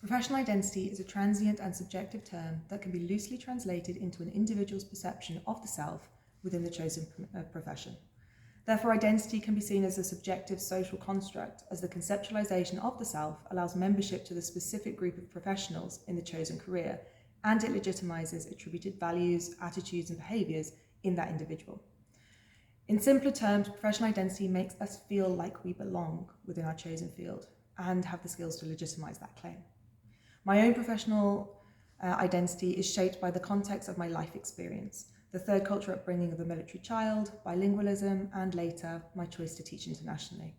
Professional identity is a transient and subjective term that can be loosely translated into an individual's perception of the self within the chosen profession. Therefore, identity can be seen as a subjective social construct, as the conceptualization of the self allows membership to the specific group of professionals in the chosen career, and it legitimizes attributed values, attitudes, and behaviors in that individual. In simpler terms, professional identity makes us feel like we belong within our chosen field and have the skills to legitimize that claim. My own professional identity is shaped by the context of my life experience, the third culture upbringing of a military child, bilingualism, and later, my choice to teach internationally.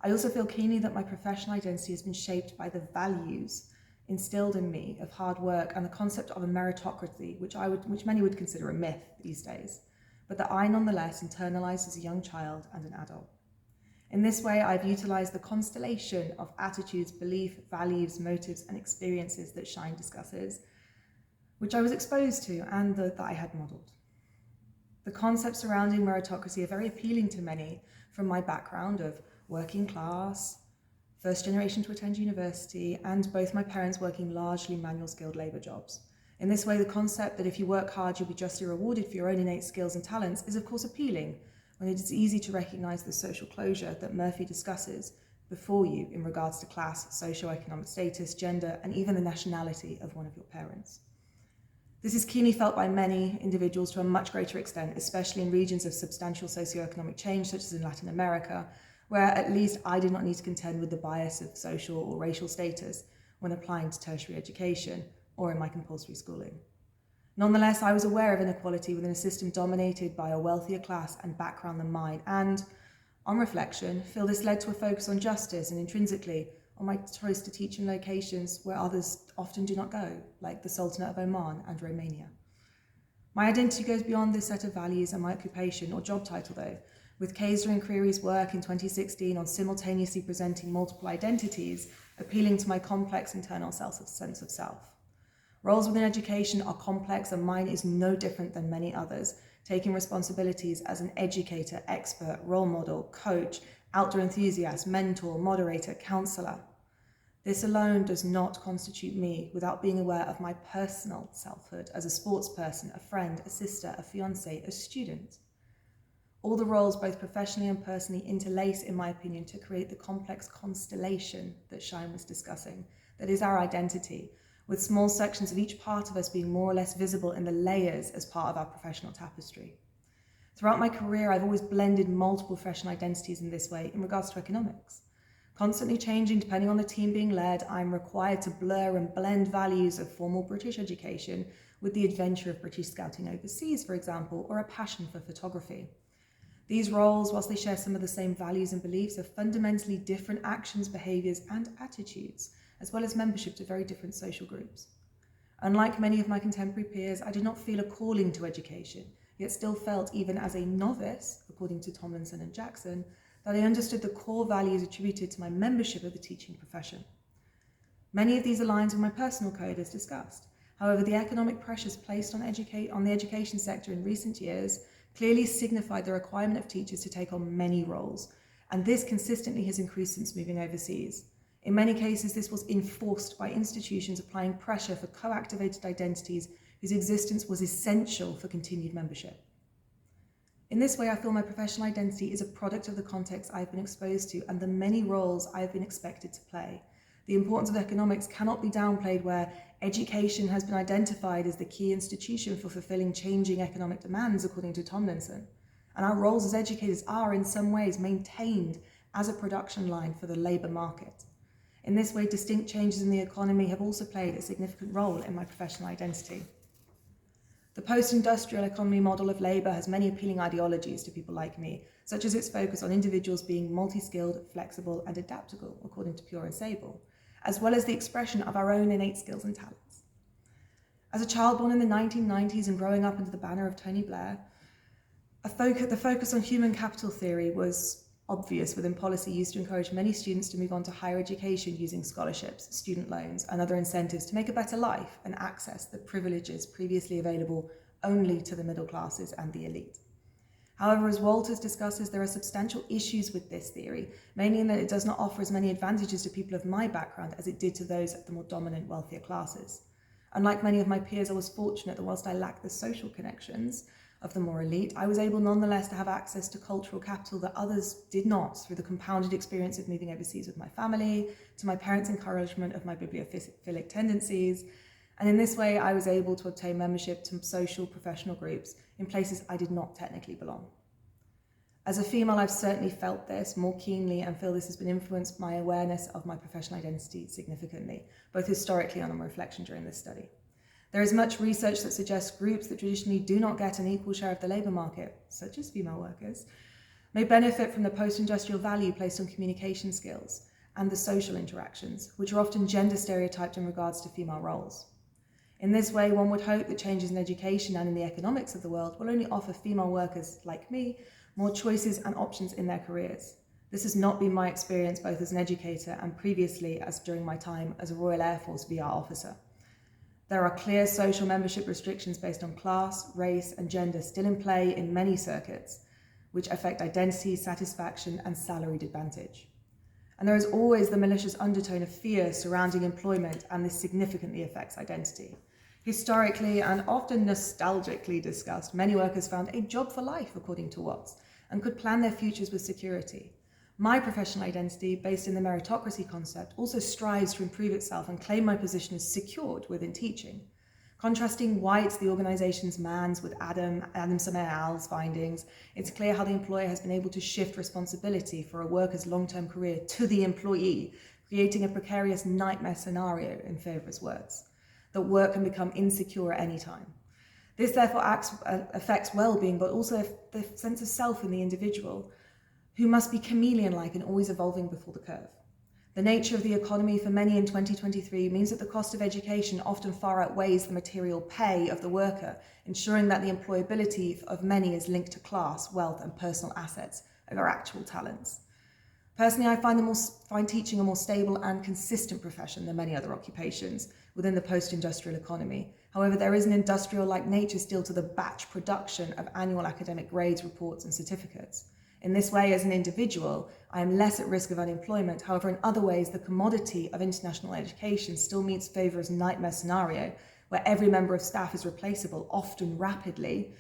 I also feel keenly that my professional identity has been shaped by the values instilled in me of hard work and the concept of a meritocracy, which many would consider a myth these days, but that I nonetheless internalized as a young child and an adult. In this way, I've utilized the constellation of attitudes, belief, values, motives, and experiences that Shine discusses, which I was exposed to and that I had modeled. The concepts surrounding meritocracy are very appealing to many from my background of working class, first generation to attend university, and both my parents working largely manual skilled labor jobs. In this way, the concept that if you work hard, you'll be justly rewarded for your own innate skills and talents is of course appealing, when it is easy to recognize the social closure that Murphy discusses before you in regards to class, socioeconomic status, gender, and even the nationality of one of your parents. This is keenly felt by many individuals to a much greater extent, especially in regions of substantial socioeconomic change, such as in Latin America, where at least I did not need to contend with the bias of social or racial status when applying to tertiary education or in my compulsory schooling. Nonetheless, I was aware of inequality within a system dominated by a wealthier class and background than mine, and, on reflection, feel this led to a focus on justice and intrinsically on my choice to teach in locations where others often do not go, like the Sultanate of Oman and Romania. My identity goes beyond this set of values and my occupation or job title though, with Kaiser and Creary's work in 2016 on simultaneously presenting multiple identities, appealing to my complex internal sense of self. Roles within education are complex and mine is no different than many others, taking responsibilities as an educator, expert, role model, coach, outdoor enthusiast, mentor, moderator, counsellor. This alone does not constitute me without being aware of my personal selfhood as a sports person, a friend, a sister, a fiancée, a student. All the roles, both professionally and personally, interlace, in my opinion, to create the complex constellation that Shine was discussing, that is our identity, with small sections of each part of us being more or less visible in the layers as part of our professional tapestry. Throughout my career, I've always blended multiple professional identities in this way in regards to economics. Constantly changing depending on the team being led, I'm required to blur and blend values of formal British education with the adventure of British scouting overseas, for example, or a passion for photography. These roles, whilst they share some of the same values and beliefs, have fundamentally different actions, behaviours, and attitudes, as well as membership to very different social groups. Unlike many of my contemporary peers, I did not feel a calling to education, yet still felt, even as a novice, according to Tomlinson and Jackson, that I understood the core values attributed to my membership of the teaching profession. Many of these aligns with my personal code as discussed. However, the economic pressures placed on the education sector in recent years clearly signified the requirement of teachers to take on many roles, and this consistently has increased since moving overseas. In many cases, this was enforced by institutions applying pressure for co-activated identities whose existence was essential for continued membership. In this way, I feel my professional identity is a product of the context I've been exposed to and the many roles I've been expected to play. The importance of economics cannot be downplayed, where education has been identified as the key institution for fulfilling changing economic demands, according to Tomlinson. And our roles as educators are, in some ways, maintained as a production line for the labour market. In this way, distinct changes in the economy have also played a significant role in my professional identity. The post-industrial economy model of labour has many appealing ideologies to people like me, such as its focus on individuals being multi-skilled, flexible and adaptable, according to Pure and Sable, as well as the expression of our own innate skills and talents. As a child born in the 1990s and growing up under the banner of Tony Blair, the focus on human capital theory was obvious within policy used to encourage many students to move on to higher education using scholarships, student loans, and other incentives to make a better life and access the privileges previously available only to the middle classes and the elite. However, as Walters discusses, there are substantial issues with this theory, mainly in that it does not offer as many advantages to people of my background as it did to those of the more dominant, wealthier classes. Unlike many of my peers, I was fortunate that whilst I lacked the social connections of the more elite, I was able nonetheless to have access to cultural capital that others did not, through the compounded experience of moving overseas with my family, to my parents' encouragement of my bibliophilic tendencies. And in this way, I was able to obtain membership to social professional groups in places I did not technically belong. As a female, I've certainly felt this more keenly and feel this has been influenced my awareness of my professional identity significantly, both historically and on reflection during this study. There is much research that suggests groups that traditionally do not get an equal share of the labour market, such as female workers, may benefit from the post-industrial value placed on communication skills and the social interactions, which are often gender stereotyped in regards to female roles. In this way, one would hope that changes in education and in the economics of the world will only offer female workers like me more choices and options in their careers. This has not been my experience both as an educator and previously as during my time as a Royal Air Force VR officer. There are clear social membership restrictions based on class, race and gender still in play in many circuits, which affect identity, satisfaction and salaried advantage. And there is always the malicious undertone of fear surrounding employment, and this significantly affects identity. Historically and often nostalgically discussed, many workers found a job for life, according to Watts, and could plan their futures with security. My professional identity, based in the meritocracy concept, also strives to improve itself and claim my position as secured within teaching. Contrasting White, the organisation's man's, with Adamson et al.'s findings, it's clear how the employer has been able to shift responsibility for a worker's long-term career to the employee, creating a precarious nightmare scenario, in Favour's words, that work can become insecure at any time. This therefore affects well-being, but also the sense of self in the individual, who must be chameleon-like and always evolving before the curve. The nature of the economy for many in 2023 means that the cost of education often far outweighs the material pay of the worker, ensuring that the employability of many is linked to class, wealth, and personal assets over actual talents. Personally, I find teaching a more stable and consistent profession than many other occupations within the post-industrial economy. However, there is an industrial-like nature still to the batch production of annual academic grades, reports, and certificates. In this way, as an individual, I am less at risk of unemployment. However, in other ways, the commodity of international education still meets Favour's nightmare scenario, where every member of staff is replaceable, often rapidly,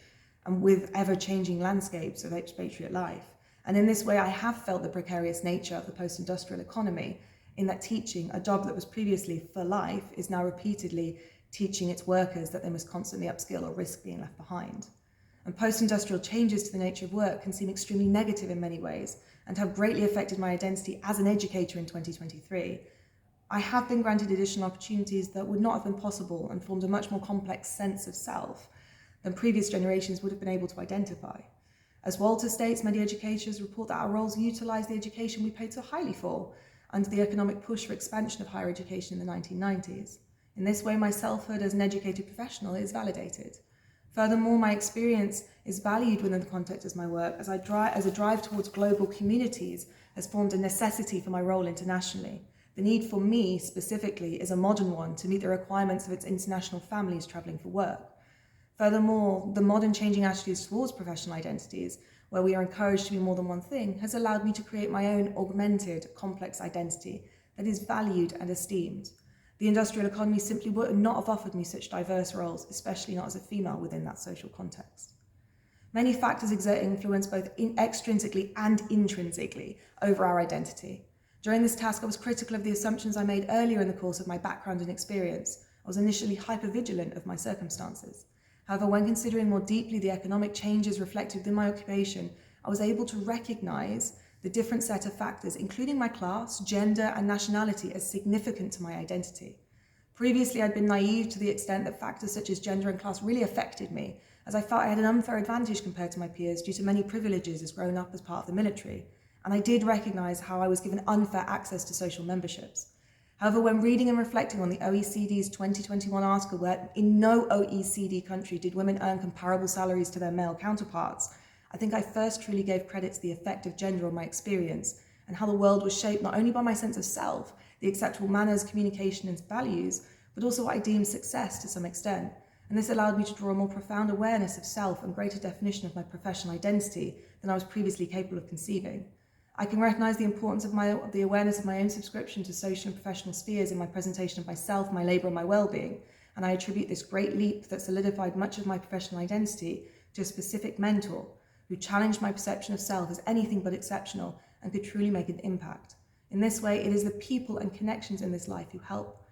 and with ever-changing landscapes of expatriate life. And in this way, I have felt the precarious nature of the post-industrial economy, in that teaching, a job that was previously for life, is now repeatedly teaching its workers that they must constantly upskill or risk being left behind. And post-industrial changes to the nature of work can seem extremely negative in many ways and have greatly affected my identity as an educator in 2023. I have been granted additional opportunities that would not have been possible and formed a much more complex sense of self than previous generations would have been able to identify. As Walter states, many educators report that our roles utilise the education we paid so highly for under the economic push for expansion of higher education in the 1990s. In this way, my selfhood as an educated professional is validated. Furthermore, my experience is valued within the context of my work as a drive towards global communities has formed a necessity for my role internationally. The need for me, specifically, is a modern one to meet the requirements of its international families travelling for work. Furthermore, the modern changing attitudes towards professional identities, where we are encouraged to be more than one thing, has allowed me to create my own augmented, complex identity that is valued and esteemed. The industrial economy simply would not have offered me such diverse roles, especially not as a female within that social context. Many factors exert influence both extrinsically and intrinsically over our identity. During this task, I was critical of the assumptions I made earlier in the course of my background and experience. I was initially hypervigilant of my circumstances. However, when considering more deeply the economic changes reflected within my occupation, I was able to recognise the different set of factors, including my class, gender, and nationality, as significant to my identity. Previously, I'd been naive to the extent that factors such as gender and class really affected me, as I felt I had an unfair advantage compared to my peers due to many privileges as growing up as part of the military, and I did recognise how I was given unfair access to social memberships. However, when reading and reflecting on the OECD's 2021 article, where in no OECD country did women earn comparable salaries to their male counterparts, I think I first truly gave credit to the effect of gender on my experience and how the world was shaped not only by my sense of self, the acceptable manners, communication and values, but also what I deemed success to some extent, and this allowed me to draw a more profound awareness of self and greater definition of my professional identity than I was previously capable of conceiving. I can recognise the importance of the awareness of my own subscription to social and professional spheres in my presentation of myself, my labour and my well-being, and I attribute this great leap that solidified much of my professional identity to a specific mentor who challenged my perception of self as anything but exceptional and could truly make an impact. In this way, it is the people and connections in this life who help